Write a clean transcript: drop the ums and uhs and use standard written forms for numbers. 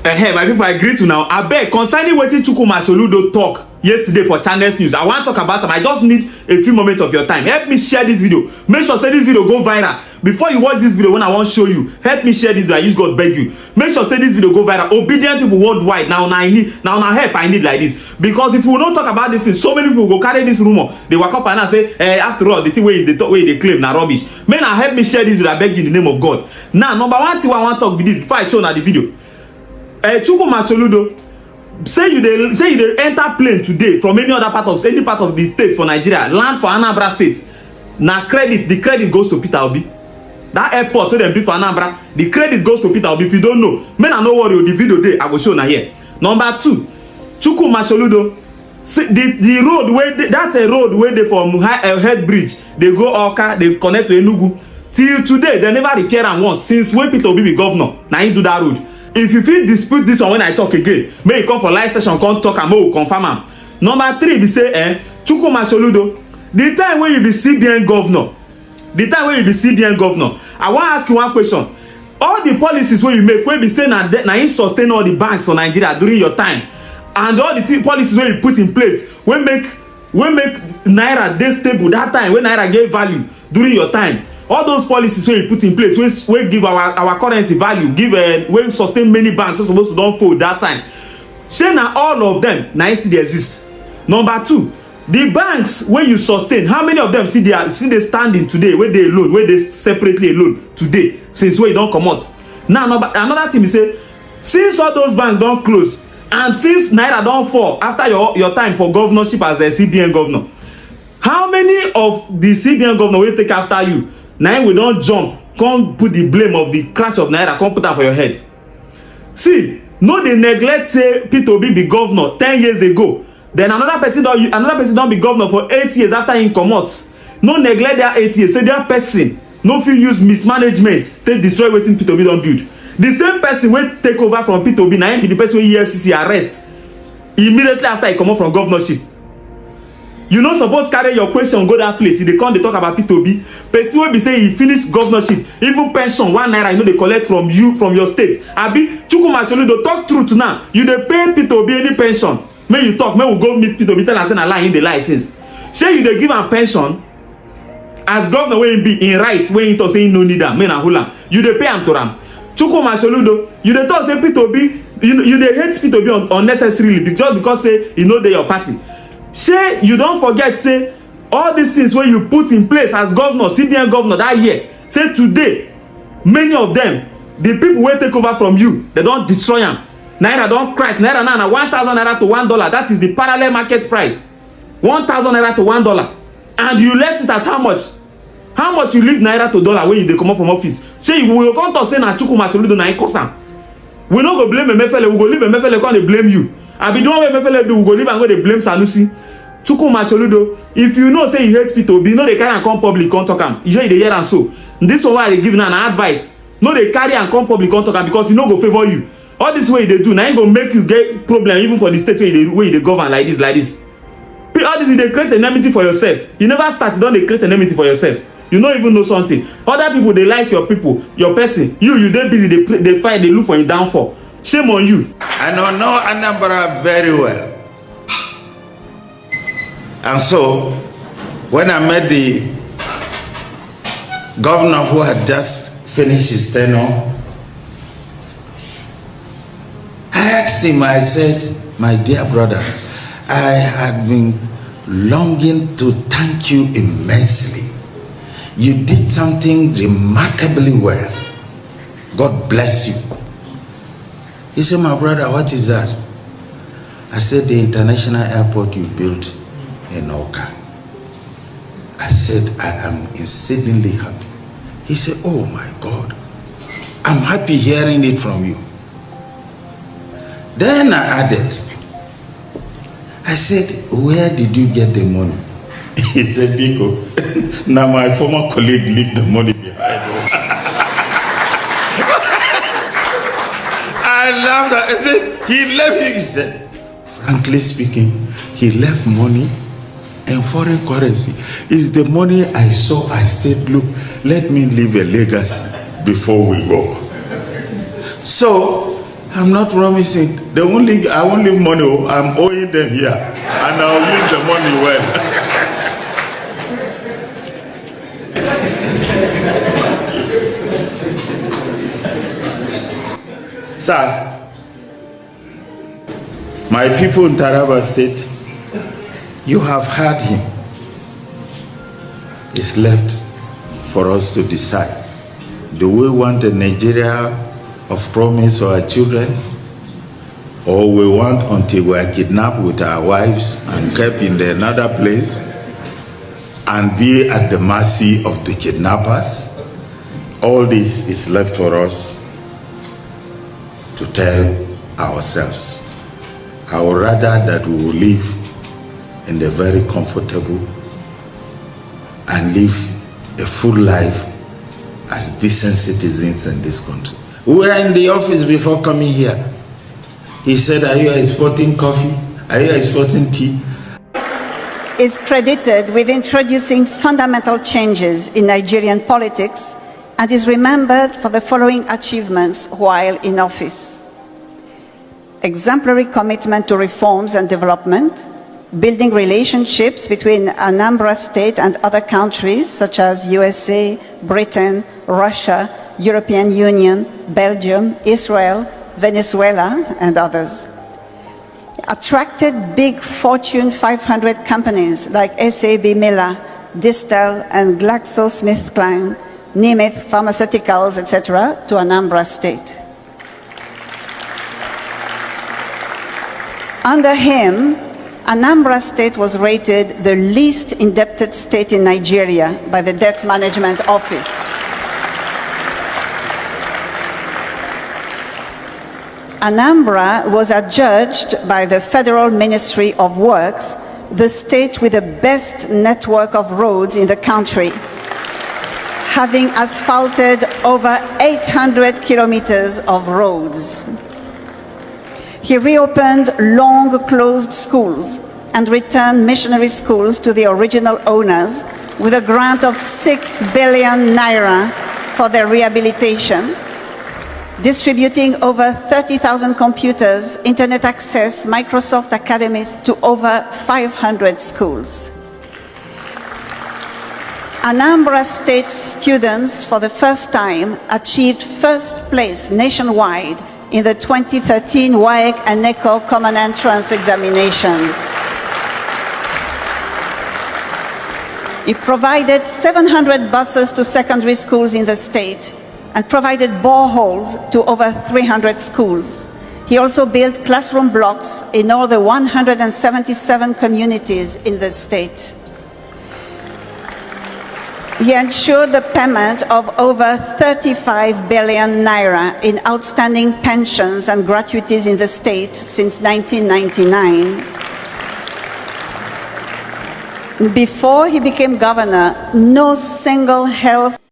My people, I agree to now. I beg concerning wetin Chukwuma Soludo talk yesterday for Channels News. I want to talk about them. I just need a few moments of your time. Help me share this video. Make sure say this video go viral. Before you watch this video, when I want to show you, help me share this video. I use God beg you. Make sure say this video go viral. Obedient people worldwide. Now help I need like this. Because if we don't talk about this thing, so many people go carry this rumor. They wake up and say, after all, the thing where they claim na rubbish. Man, now help me share this video. I beg you in the name of God. Now, number one thing I want to talk with this before I show now the video. Chukwuma Soludo, say you dey enter plane today from any part of the state for Nigeria, land for Anambra state. Na the credit goes to Peter Obi. That airport wey dem build for Anambra, the credit goes to Peter Obi. If you don't know, make I no worry, the video dey I go show na here. Number two, Chukwuma Soludo, the road wey that's a road wey dey from head bridge, they go Oka, they connect to Enugu. Till today, they never repair am once since when Peter Obi be governor. Na him do that road. If you fit dispute this one when I talk again, may you come for live session, come talk and may confirm am. Number three be say Chukwuma Soludo, the time when you be CBN governor, I wan ask you one question. All the policies wey you make, wey be say na you sustain all the banks for Nigeria during your time, and all the policies wey you put in place wey make naira dey stable that time, when naira get value during your time. All those policies wey you put in place wey give our currency value, give wey sustain many banks wey supposed to don fold that time, shey na all of them na still dey exist. Number two, the banks wey you sustain, how many of them still dey standing today, wey dey alone, wey dey separately alone today since wey e don comot? Now another thing be say, since all those banks don close and since naira don fall after your time for governorship as a CBN governor, how many of the CBN governor wey take after you na we don jump come put the blame of the crash of naira, come put am for your head? See, no dey neglect say Peter Obi be governor 10 years ago, then another person don be governor for 8 years after him comot. No neglect that 8 years, say that person no fit use mismanagement take destroy wetin Peter Obi don build. The same person wey take over from Peter Obi na him be the person wey EFCC arrest immediately after he comot from governorship. You no suppose carry your question go that place. You dey come dey talk about Peter Obi, person wey be say he finish governorship, even pension 1 naira you no dey collect from your state. Abi Chukwuma Soludo, talk truth now. You dey pay Peter Obi any pension? Make you talk, make we go meet Peter Obi, tell am say na lie him dey lie since. Shey you dey give am pension as governor wey him be in right, wey him talk say him no need am, make na hold am. You dey pay am to am. Chukwuma Soludo, you dey talk say Peter Obi, you dey hate Peter Obi unnecessarily just because say e no dey your party. Shey you don forget say all these things wey you put in place as governor, CBN governor that year, say today many of them, the people wey take over from you, they don destroy am. Naira don crash. Naira now na 1,000 naira to $1. That is the parallel market price. 1,000 naira to $1, and you left it at how much? How much you leave naira to dollar when you dey comot from office? Shey you go come talk say na Chukwuma Soludo na him cause am? We no go blame Emefiele, we go leave Emefiele come dey blame you. Abi the one wey Emefiele do, we go leave am go dey blame Sanusi. Chukwuma Soludo, if you know say you hate Peter Obi, no dey carry am come public come talk am. You sure you dey hear am so? This one wey I dey give now na advice. No dey carry am come public come talk am, because e no go favour you. All this way you dey do na him go make you get problem even for the state wey you dey govern like this. All this you dey create enmity for yourself. You never start, you don dey create enmity for yourself. You no even know something. Other people dey like your people, your person. You dey busy, dey fight, dey look for him downfall. Shame on you. I know Anambra very well. And so, when I met the governor who had just finished his tenure, I asked him, I said, my dear brother, I had been longing to thank you immensely. You did something remarkably well. God bless you. He said, my brother, what is that? I said, the international airport you built in Oka. I said, I am exceedingly happy. He said, oh my God, I'm happy hearing it from you. Then I added, I said, where did you get the money? He said, Biko, now my former colleague left the money behind. I laughed. I said, he left it. He said, frankly speaking, he left money and foreign currency. It's the money I saw. I said, look, let me leave a legacy before we go. So I'm not promising. I won't leave money. I'm owing them here, and I'll use the money well. Sir, my people in Taraba State, you have heard him. It's left for us to decide. Do we want a Nigeria of promise for our children, or we want until we are kidnapped with our wives and kept in another place and be at the mercy of the kidnappers? All this is left for us to tell ourselves. I would rather that we will live in the very comfortable and live a full life as decent citizens in this country. We were in the office before coming here. He said, are you exporting coffee? Are you exporting tea? Is credited with introducing fundamental changes in Nigerian politics and is remembered for the following achievements while in office: exemplary commitment to reforms and development, building relationships between Anambra State and other countries such as USA, Britain, Russia, European Union, Belgium, Israel, Venezuela, and others. Attracted big Fortune 500 companies like SAB Miller, Distel, and GlaxoSmithKline, Nemeth Pharmaceuticals, etc., to Anambra State. Under him, Anambra State was rated the least indebted state in Nigeria by the Debt Management Office. Anambra was adjudged by the Federal Ministry of Works the state with the best network of roads in the country, having asphalted over 800 kilometers of roads. He reopened long-closed schools and returned missionary schools to the original owners with a grant of 6 billion naira for their rehabilitation, distributing over 30,000 computers, internet access, Microsoft academies to over 500 schools. Anambra State students, for the first time, achieved first place nationwide in the 2013 WAEC and NECO Common Entrance examinations. He provided 700 buses to secondary schools in the state and provided boreholes to over 300 schools. He also built classroom blocks in all the 177 communities in the state. He ensured the payment of over 35 billion naira in outstanding pensions and gratuities in the state since 1999. Before he became governor, no single health